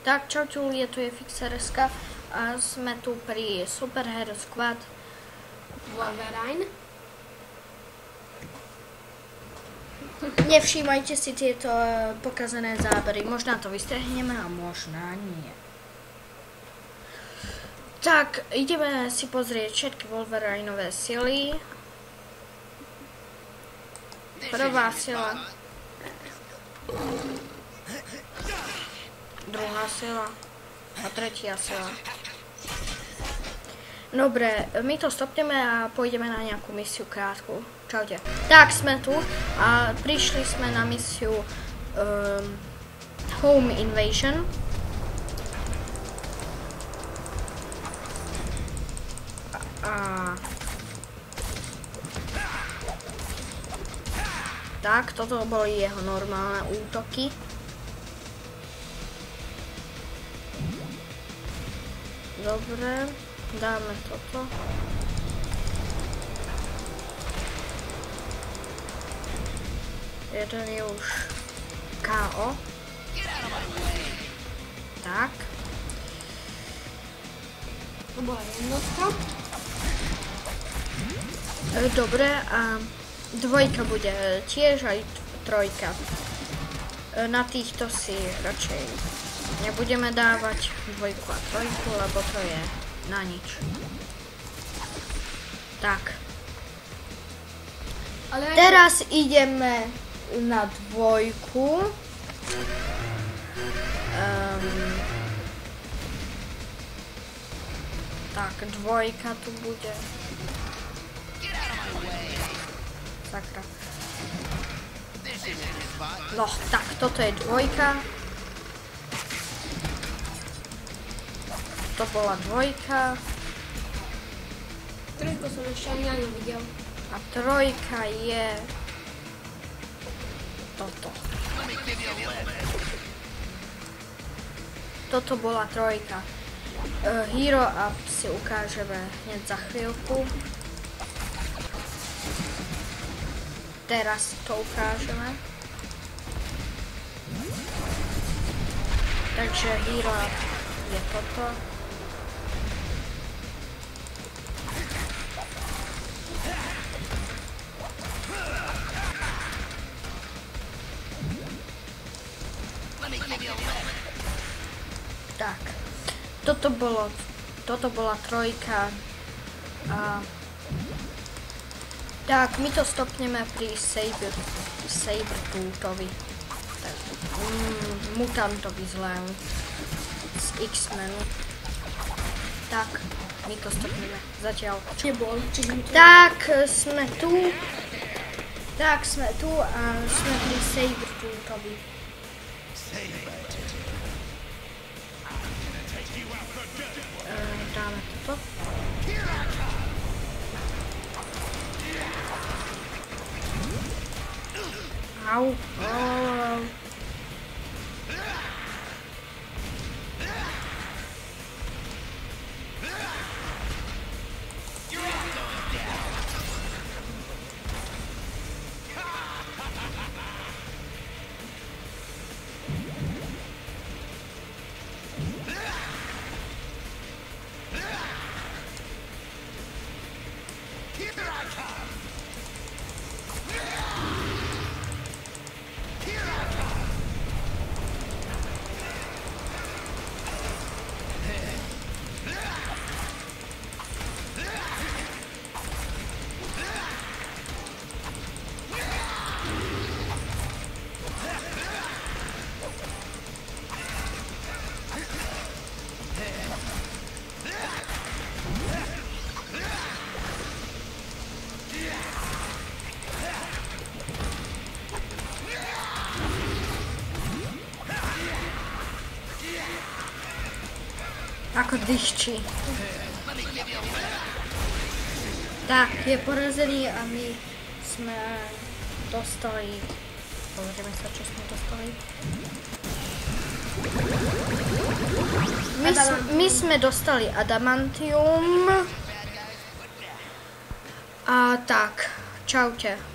Tak, čaute ľudia, tu je Fixereska a sme tu pri Super Hero Squad Wolverine. Nevšímajte si tieto pokazené zábery, možná to vystrehneme a možná nie. Tak, ideme si pozrieť všetky Wolverineové sily. Prvá sila. Druhá sila. A tretia sila. Dobre, my to stopneme a pôjdeme na nejakú misiu krátku. Čaute. Tak, sme tu a prišli sme na misiu Home Invasion. Tak, toto boli jeho normálne útoky. Dobre, dáme toto. Jeden je už KO. Tak. To bola jednotka. Dobre, a dvojka bude tiež aj trojka. Na týchto si radšej nebudeme dávať dvojku a trojku, lebo to je na nič. Tak. Ale Teraz ideme na dvojku. Tak, dvojka tu bude. Sakra. No, tak, toto je dvojka. To bola dvojka. trojku som ešte ani nevidel. A trojka je toto. Toto bola trojka. Hero Up si ukážeme hneď za chvíľku. Teraz to ukážeme. Takže Hero Up je toto. Tak, toto bola trojka a tak, my to stopneme pri Sabretootovi, mutantovi zlému z X-Menu. Tak, my to stopneme zatiaľ. Nebol, čiže mi to... Tak, sme tu. Tak, sme tu a sme pri Sabretootovi. Dáme toto. Au. Ako dychčí. Tak, je porazený a my sme dostali... Pozrieme sa, čo sme dostali. My sme dostali adamantium. A tak, čaute.